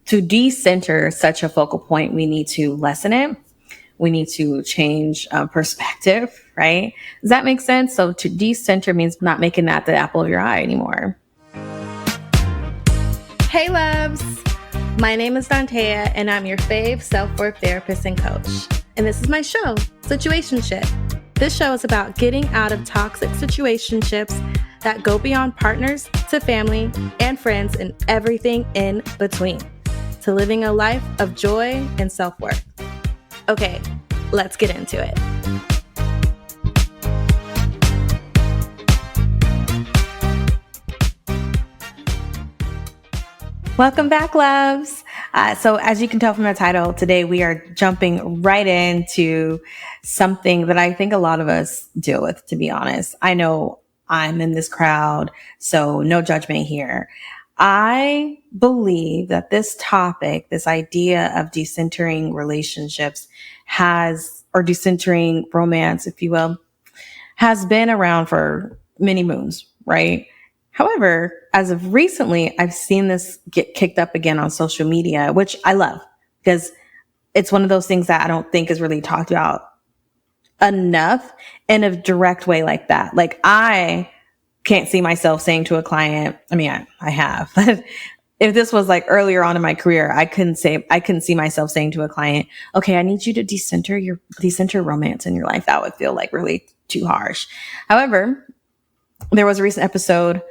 To decenter such a focal point, we need to lessen it. We need to change perspective, right? Does that make sense? So to decenter means not making that the apple of your eye anymore. Hey, loves. My name is Dantea, and I'm your fave self-worth therapist and coach. And this is my show, Situationship. This show is about getting out of toxic situationships that go beyond partners to family and friends and everything in between, to living a life of joy and self-worth. Okay, let's get into it. Welcome back, loves. So as you can tell from the title, today we are jumping right into something that I think a lot of us deal with, to be honest. I know I'm in this crowd, so no judgment here. I believe that this topic, this idea of decentering relationships or decentering romance, if you will, has been around for many moons, right? However, as of recently, I've seen this get kicked up again on social media, which I love because it's one of those things that I don't think is really talked about enough in a direct way like that. Like, I can't see myself saying to a client, I have, but if this was like earlier on in my career, I couldn't see myself saying to a client, okay, I need you to decenter romance in your life. That would feel like really too harsh. However, there was a recent episode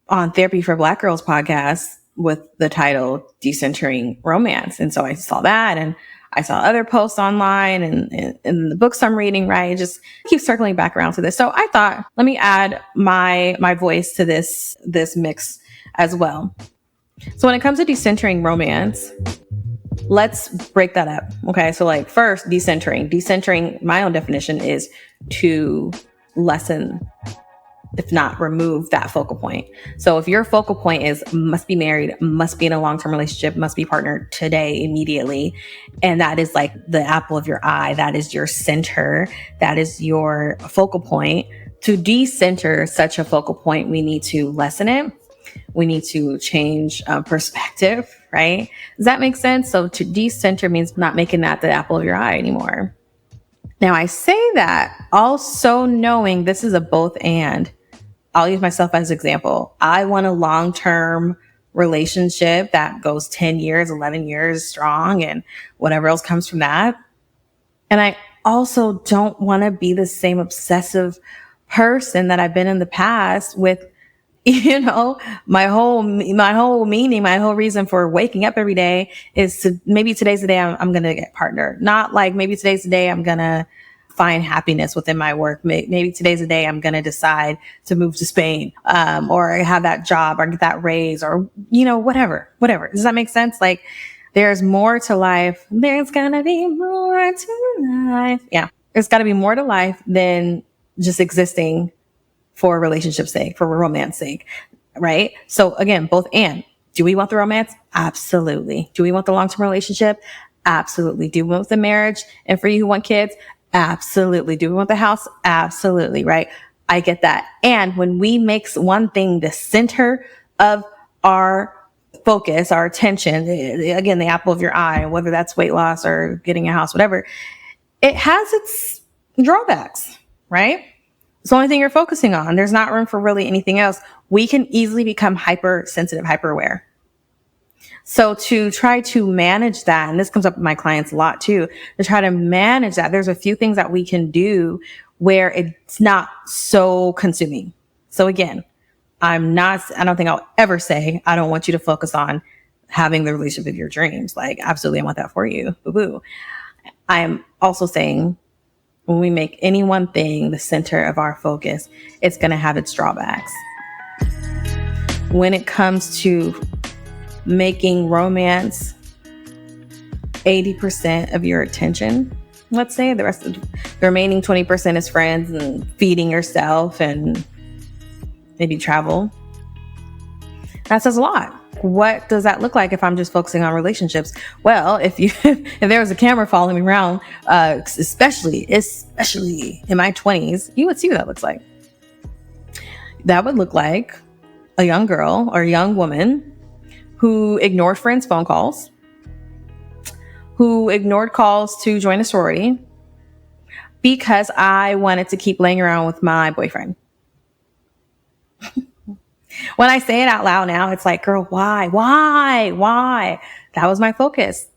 on Therapy for Black Girls podcast with the title Decentering Romance. And so I saw that, and I saw other posts online and in the books I'm reading, right? Just keep circling back around to this. So I thought, let me add my voice to this mix as well. So when it comes to decentering romance, let's break that up. Okay. So like first, decentering, my own definition is to lessen, if not remove, that focal point. So if your focal point is must be married, must be in a long-term relationship, must be partnered today, immediately, and that is like the apple of your eye, that is your center, that is your focal point. To decenter such a focal point, we need to lessen it. We need to change perspective, right? Does that make sense? So to decenter means not making that the apple of your eye anymore. Now I say that also knowing this is a both and. I'll use myself as an example. I want a long-term relationship that goes 10 years, 11 years strong, and whatever else comes from that. And I also don't want to be the same obsessive person that I've been in the past with, my whole meaning, my whole reason for waking up every day is to, maybe today's the day I'm going to get partnered. Not like maybe today's the day I'm going to find happiness within my work. Maybe today's the day I'm going to decide to move to Spain, or have that job or get that raise, or, whatever. Does that make sense? Like, there's more to life. There's going to be more to life. Yeah. There's got to be more to life than just existing for a relationship's sake, for romance sake. Right. So again, both and. Do we want the romance? Absolutely. Do we want the long-term relationship? Absolutely. Do we want the marriage? And for you who want kids, absolutely. Do we want the house? Absolutely. Right. I get that. And when we make one thing the center of our focus, our attention, again, the apple of your eye, whether that's weight loss or getting a house, whatever, it has its drawbacks, right? It's the only thing you're focusing on. There's not room for really anything else. We can easily become hypersensitive, hyper aware. So to try to manage that, and this comes up with my clients a lot too, to try to manage that, there's a few things that we can do where it's not so consuming. So again, I don't think I'll ever say, I don't want you to focus on having the relationship of your dreams. Like, absolutely, I want that for you. Boo-boo. I'm also saying when we make any one thing the center of our focus, it's going to have its drawbacks. When it comes to making romance 80% of your attention, let's say the remaining 20% is friends and feeding yourself and maybe travel. That says a lot. What does that look like if I'm just focusing on relationships? Well, if there was a camera following me around, especially in my 20s, you would see what that looks like. That would look like a young girl or a young woman who ignored friends' phone calls, who ignored calls to join a sorority because I wanted to keep laying around with my boyfriend. When I say it out loud now, it's like, girl, why? That was my focus.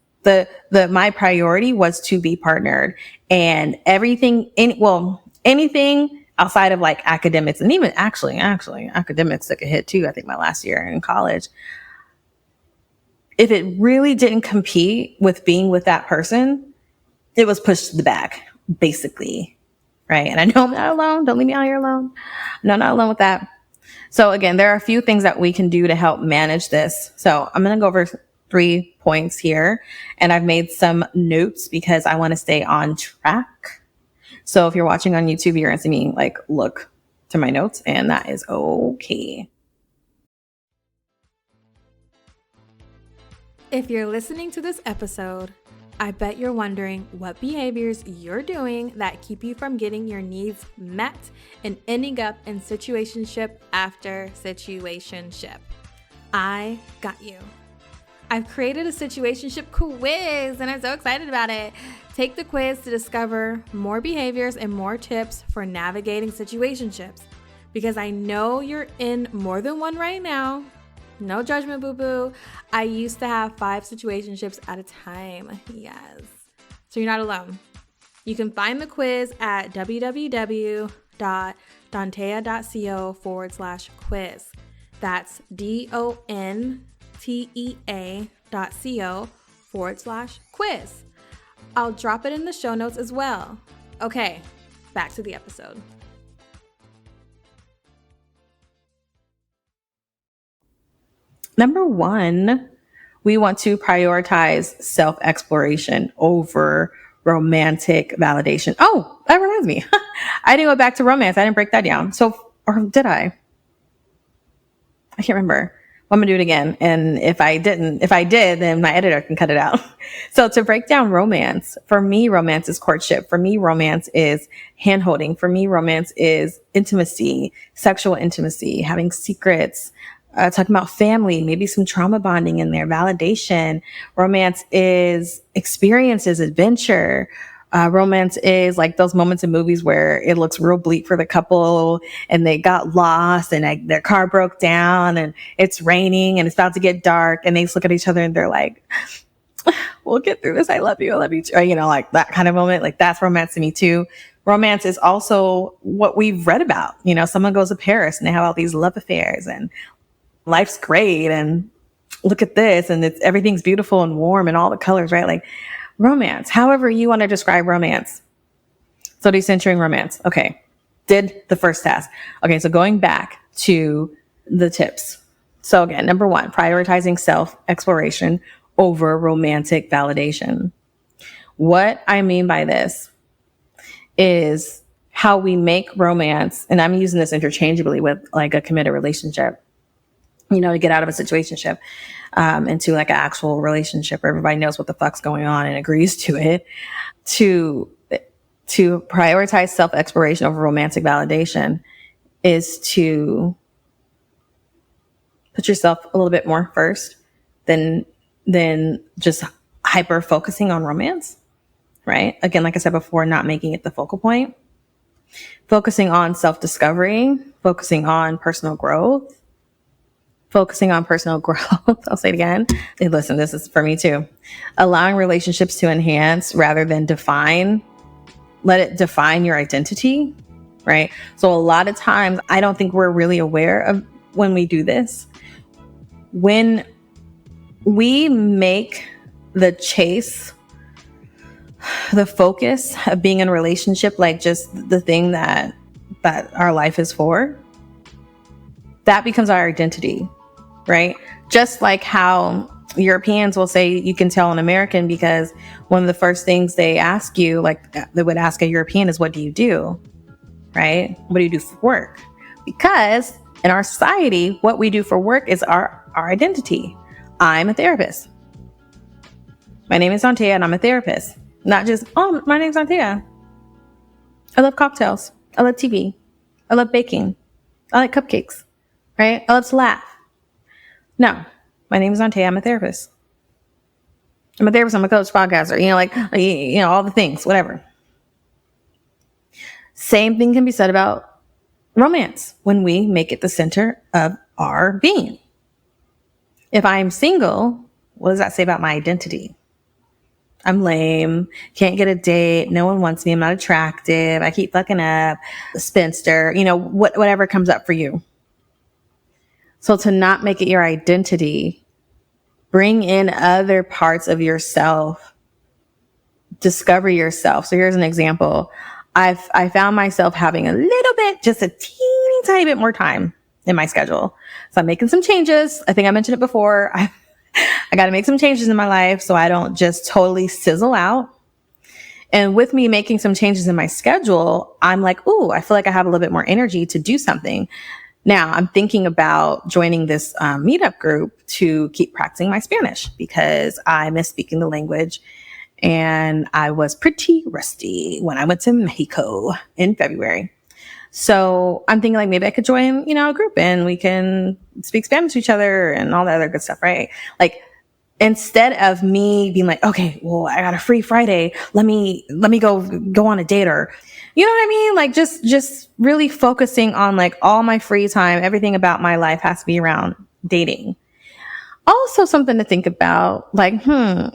My priority was to be partnered, and anything outside of like academics, and even actually academics took a hit too. I think my last year in college, if it really didn't compete with being with that person, it was pushed to the back, basically. Right. And I know I'm not alone. Don't leave me out here alone. No, not alone with that. So again, there are a few things that we can do to help manage this. So I'm going to go over 3 points here, and I've made some notes because I want to stay on track. So if you're watching on YouTube, you're going to see me like look to my notes, and that is okay. If you're listening to this episode, I bet you're wondering what behaviors you're doing that keep you from getting your needs met and ending up in situationship after situationship. I got you. I've created a situationship quiz and I'm so excited about it. Take the quiz to discover more behaviors and more tips for navigating situationships, because I know you're in more than one right now. No judgment, boo-boo. I used to have 5 situationships at a time. Yes. So you're not alone. You can find the quiz at www.dontea.co/quiz. That's dontea.co/quiz. I'll drop it in the show notes as well. Okay, back to the episode. Number 1, we want to prioritize self-exploration over romantic validation. Oh, that reminds me. I didn't go back to romance. I didn't break that down. So, or did I? I can't remember. I'm going to do it again. And if I did, then my editor can cut it out. So to break down romance, for me, romance is courtship. For me, romance is handholding. For me, romance is intimacy, sexual intimacy, having secrets, talking about family, maybe some trauma bonding in there, validation. Romance is experiences, adventure. Romance is like those moments in movies where it looks real bleak for the couple and they got lost and their car broke down and it's raining and it's about to get dark and they just look at each other and they're like, we'll get through this. I love you. I love you too. Like that kind of moment. Like that's romance to me too. Romance is also what we've read about. Someone goes to Paris and they have all these love affairs and life's great and look at this and everything's beautiful and warm and all the colors, right? Like romance, however you want to describe romance. So decentering romance. Okay. Did the first task. Okay. So going back to the tips. So again, number 1, prioritizing self-exploration over romantic validation. What I mean by this is how we make romance, and I'm using this interchangeably with like a committed relationship, to get out of a situationship into like an actual relationship where everybody knows what the fuck's going on and agrees to it. To prioritize self-exploration over romantic validation is to put yourself a little bit more first than just hyper focusing on romance, right? Again, like I said before, not making it the focal point, focusing on self-discovery, focusing on personal growth. I'll say it again. Hey, listen, this is for me too. Allowing relationships to enhance rather than define. Let it define your identity, right? So a lot of times, I don't think we're really aware of when we do this. When we make the chase, the focus of being in a relationship, like just the thing that our life is for, that becomes our identity. Right? Just like how Europeans will say you can tell an American because one of the first things they ask you, like they would ask a European, is what do you do? Right? What do you do for work? Because in our society, what we do for work is our identity. I'm a therapist. My name is Antea and I'm a therapist. Not just, oh, my name's Antea. I love cocktails. I love TV. I love baking. I like cupcakes. Right? I love to laugh. No, my name is Antea. I'm a therapist. I'm a therapist, I'm a coach, podcaster, all the things, whatever. Same thing can be said about romance when we make it the center of our being. If I'm single, what does that say about my identity? I'm lame, can't get a date, no one wants me, I'm not attractive, I keep fucking up, spinster, whatever comes up for you. So to not make it your identity, bring in other parts of yourself, discover yourself. So here's an example. I found myself having a little bit, just a teeny tiny bit more time in my schedule. So I'm making some changes. I think I mentioned it before. I got to make some changes in my life so I don't just totally sizzle out. And with me making some changes in my schedule, I'm like, ooh, I feel like I have a little bit more energy to do something. Now I'm thinking about joining this meetup group to keep practicing my Spanish because I miss speaking the language. And I was pretty rusty when I went to Mexico in February. So I'm thinking like maybe I could join, a group and we can speak Spanish to each other and all that other good stuff, right? Like instead of me being like, okay, well, I got a free Friday. Let me go on a date, or, you know what I mean? Like just really focusing on like all my free time, everything about my life has to be around dating. Also something to think about, like,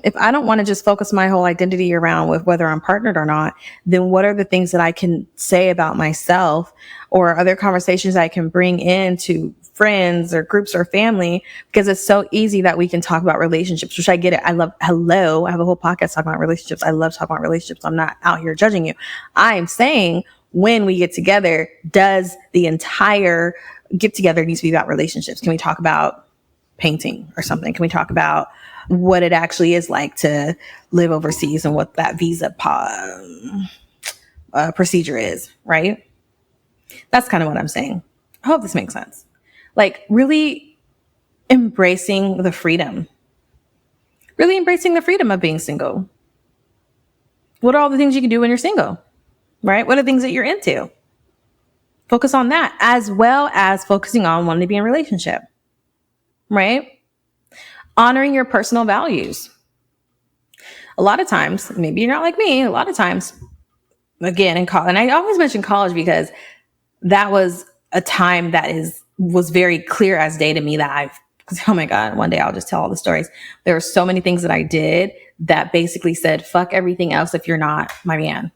if I don't want to just focus my whole identity around with whether I'm partnered or not, then what are the things that I can say about myself or other conversations I can bring into friends or groups or family? Because it's so easy that we can talk about relationships, which I get it. I have a whole podcast talking about relationships. I love talking about relationships. I'm not out here judging you. I'm saying when we get together, does the entire get together needs to be about relationships? Can we talk about painting or something? Can we talk about what it actually is like to live overseas and what that visa procedure is, right? That's kind of what I'm saying. I hope this makes sense. Like really embracing the freedom of being single. What are all the things you can do when you're single, right? What are the things that you're into? Focus on that as well as focusing on wanting to be in a relationship, right? Honoring your personal values. A lot of times, maybe you're not like me, a lot of times, again, in college, and I always mention college because that was a time that was very clear as day to me that oh my God, one day I'll just tell all the stories. There were so many things that I did that basically said, fuck everything else if you're not my man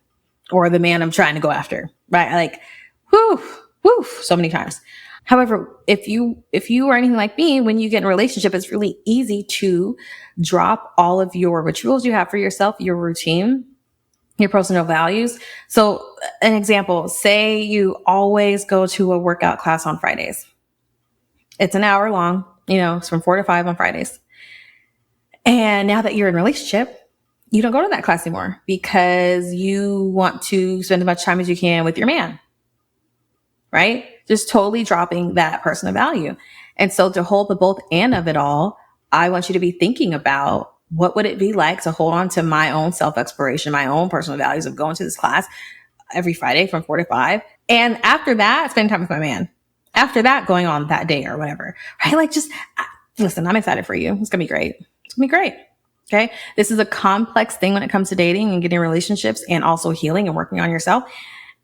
or the man I'm trying to go after, right? Like, so many times. However, if you are anything like me, when you get in a relationship, it's really easy to drop all of your rituals you have for yourself, your routine, your personal values. So an example, say you always go to a workout class on Fridays. It's an hour long, it's from 4 to 5 on Fridays. And now that you're in a relationship, you don't go to that class anymore because you want to spend as much time as you can with your man, right? Just totally dropping that personal value. And so to hold the both and of it all, I want you to be thinking about what would it be like to hold on to my own self-exploration, my own personal values of going to this class every Friday from 4 to 5. And after that, spend time with my man. After that, going on that day or whatever, right? Like listen, I'm excited for you. It's going to be great. It's going to be great. Okay. This is a complex thing when it comes to dating and getting relationships and also healing and working on yourself.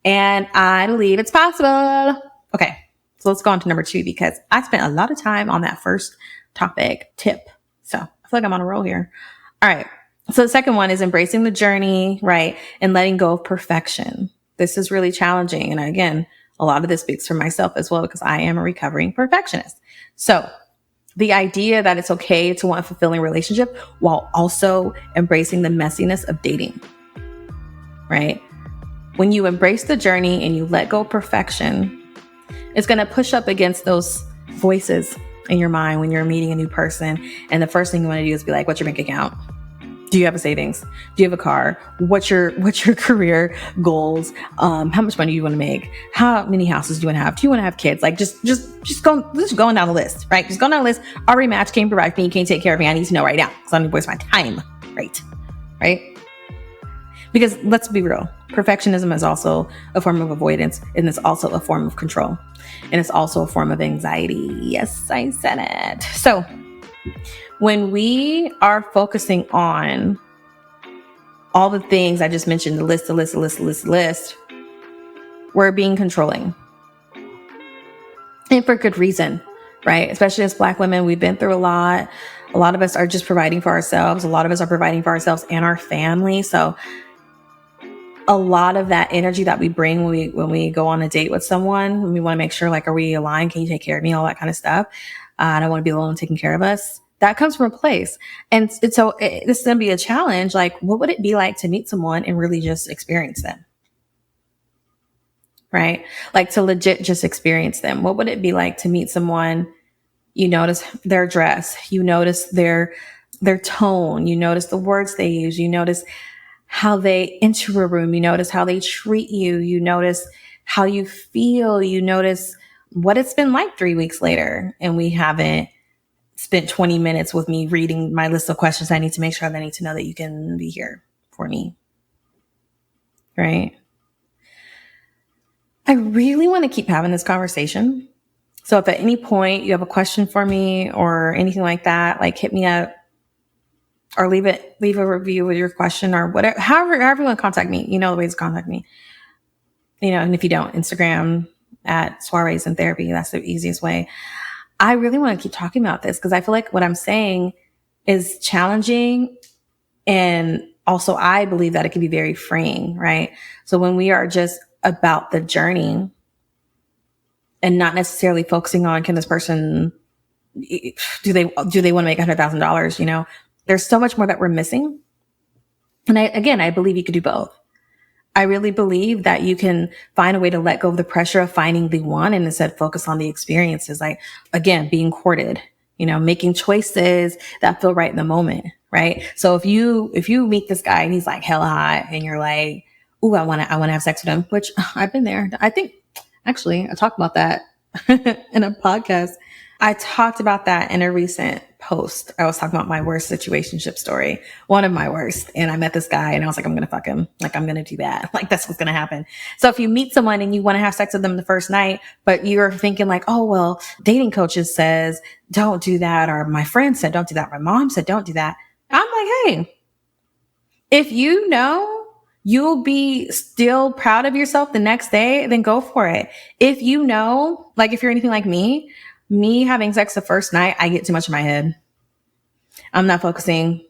And I believe it's possible. Okay. So let's go on to number 2 because I spent a lot of time on that first topic tip. So I feel like I'm on a roll here. All right. So the second one is embracing the journey, right? And letting go of perfection. This is really challenging. And again, a lot of this speaks for myself as well because I am a recovering perfectionist. So the idea that it's okay to want a fulfilling relationship while also embracing the messiness of dating, right? When you embrace the journey and you let go of perfection, it's going to push up against those voices in your mind when you're meeting a new person. And the first thing you want to do is be like, what's your bank account? Do you have a savings? Do you have a car? What's your career goals? How much money do you want to make? How many houses do you want to have? Do you want to have kids? Like just going down the list, right? Just going down the list. Already matched, can't provide for me, can't take care of me. I need to know right now because I'm going to waste my time. Right? Because let's be real. Perfectionism is also a form of avoidance, and it's also a form of control. And it's also a form of anxiety. Yes, I said it. So When we are focusing on all the things I just mentioned, the list, we're being controlling. And for good reason, right? Especially as Black women, we've been through a lot. A lot of us are just providing for ourselves. A lot of us are providing for ourselves and our family. So a lot of that energy that we bring when we go on a date with someone, when we want to make sure, like, are we aligned? Can you take care of me? All that kind of stuff. I don't want to be alone taking care of us. That comes from a place. And this is going to be a challenge. Like, what would it be like to meet someone and really just experience them? Right? Like, to legit just experience them. What would it be like to meet someone? You notice their dress, you notice their tone, you notice the words they use, you notice how they enter a room, you notice how they treat you, you notice how you feel, you notice what it's been like 3 weeks later, and we haven't spent 20 minutes with me reading my list of questions I need to make sure that I need to know that you can be here for me. Right? I really want to keep having this conversation. So if at any point you have a question for me or anything like that, like, hit me up or leave a review with your question or whatever, however you want to contact me. You know the ways to contact me. And if you don't, Instagram at Soirees in Therapy. That's the easiest way. I really want to keep talking about this because I feel like what I'm saying is challenging, and also I believe that it can be very freeing, right? So when we are just about the journey and not necessarily focusing on, can this person, do they want to make $100,000? There's so much more that we're missing. And I believe you could do both. I really believe that you can find a way to let go of the pressure of finding the one and instead focus on the experiences. Like, again, being courted, making choices that feel right in the moment. Right. So if you meet this guy and he's like hella hot and you're like, ooh, I want to have sex with him, which I've been there. I think actually I talked about that in a podcast. I talked about that in a recent post. I was talking about my worst situationship story, one of my worst. And I met this guy and I was like, I'm going to fuck him. Like, I'm going to do that. Like, that's what's going to happen. So if you meet someone and you want to have sex with them the first night, but you're thinking like, oh, well, dating coaches says don't do that. Or my friend said, don't do that. My mom said, don't do that. I'm like, hey, if you'll be still proud of yourself the next day, then go for it. If like, if you're anything like me having sex the first night, I get too much in my head. I'm not focusing.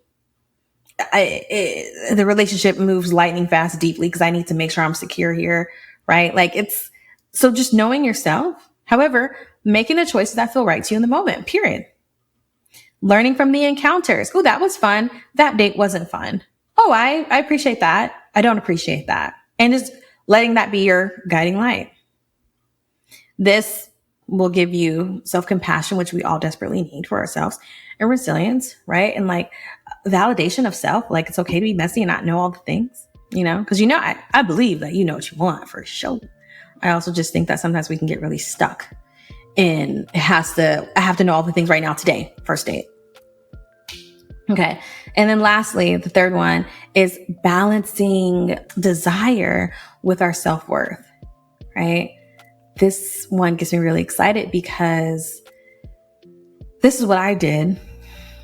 The relationship moves lightning fast deeply because I need to make sure I'm secure here, right? Like, it's so just knowing yourself. However, making the choices that feel right to you in the moment, period. Learning from the encounters. Oh, that was fun. That date wasn't fun. Oh, I appreciate that. I don't appreciate that. And just letting that be your guiding light. This will give you self-compassion, which we all desperately need for ourselves, and resilience, right? And like validation of self. Like, it's okay to be messy and not know all the things, because I believe that you know what you want for sure. I also just think that sometimes we can get really stuck in I have to know all the things right now today, first date. Okay. And then lastly, the third one is balancing desire with our self-worth, right? This one gets me really excited because this is what I did.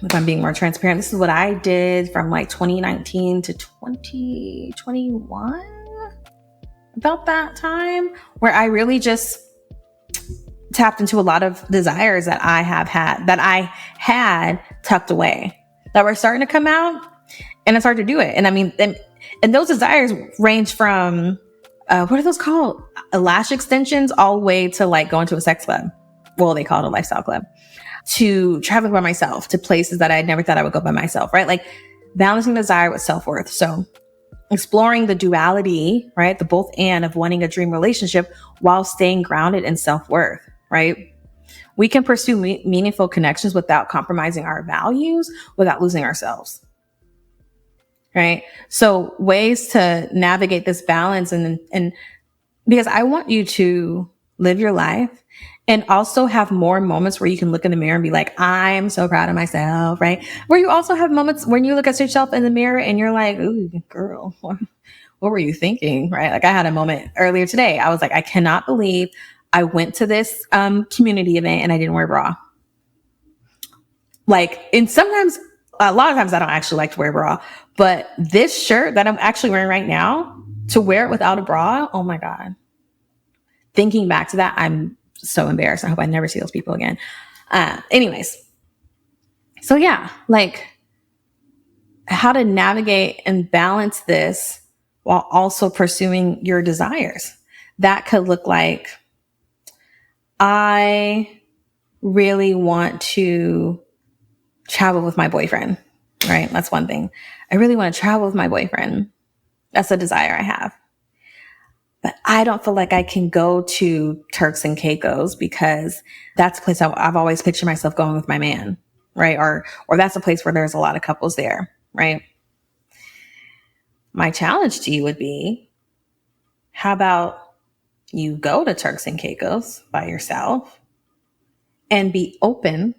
If I'm being more transparent, this is what I did from like 2019 to 2021, about that time, where I really just tapped into a lot of desires that I had tucked away that were starting to come out, and I started to do it. And I mean, and those desires range from, what are those called? Lash extensions, all the way to like going to a sex club. Well, they call it a lifestyle club, to traveling by myself to places that I never thought I would go by myself, right? Like, balancing desire with self-worth. So exploring the duality, right? The both and of wanting a dream relationship while staying grounded in self-worth, right? We can pursue meaningful connections without compromising our values, without losing ourselves. Right? So ways to navigate this balance, and because I want you to live your life and also have more moments where you can look in the mirror and be like, I'm so proud of myself, right? Where you also have moments when you look at yourself in the mirror and you're like, ooh, girl, what were you thinking, right? Like, I had a moment earlier today. I was like, I cannot believe I went to this community event and I didn't wear a bra. Like, and sometimes, a lot of times I don't actually like to wear a bra, but this shirt that I'm actually wearing right now, to wear it without a bra, oh my God. Thinking back to that, I'm so embarrassed. I hope I never see those people again. Anyways, so yeah, like how to navigate and balance this while also pursuing your desires. That could look like, I really want to travel with my boyfriend, right? That's one thing. I really want to travel with my boyfriend. That's a desire I have. But I don't feel like I can go to Turks and Caicos because that's a place I've always pictured myself going with my man, right? Or that's a place where there's a lot of couples there, right? My challenge to you would be, how about you go to Turks and Caicos by yourself and be open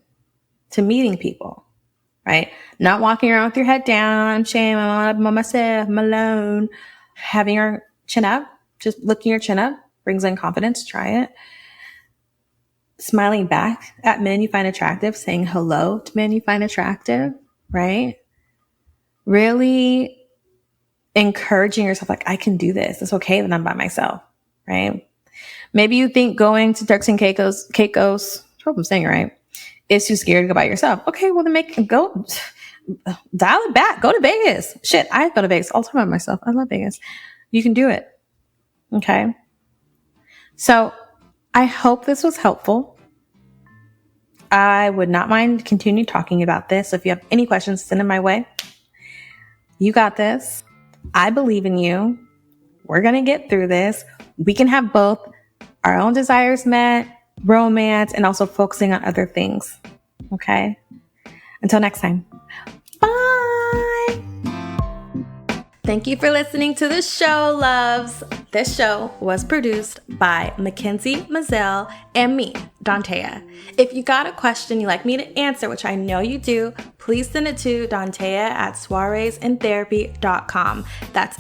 to meeting people, right? Not walking around with your head down, shame, I'm by myself, I'm alone. Having your chin up, just lifting your chin up brings in confidence. Try it. Smiling back at men you find attractive, saying hello to men you find attractive, right? Really encouraging yourself, like, I can do this. It's okay that I'm by myself, right? Maybe you think going to Turks and Caicos, I hope I'm saying it right, is too scared to go by yourself. Okay, well then go dial it back. Go to Vegas. Shit, I go to Vegas all the time by myself. I love Vegas. You can do it. Okay. So I hope this was helpful. I would not mind continue talking about this. So if you have any questions, send them my way. You got this. I believe in you. We're going to get through this. We can have both our own desires met, romance, and also focusing on other things. Okay. Until next time. Bye. Thank you for listening to the show, loves. This show was produced by Mackenzie Mazzell and me, Dantea. If you got a question you'd like me to answer, which I know you do, please send it to dantea@soireesandtherapy.com. That's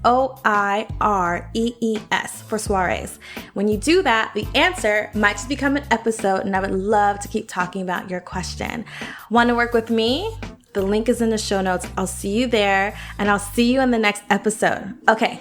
SOIREES for soirees. When you do that, the answer might just become an episode, and I would love to keep talking about your question. Want to work with me? The link is in the show notes. I'll see you there, and I'll see you in the next episode. Okay.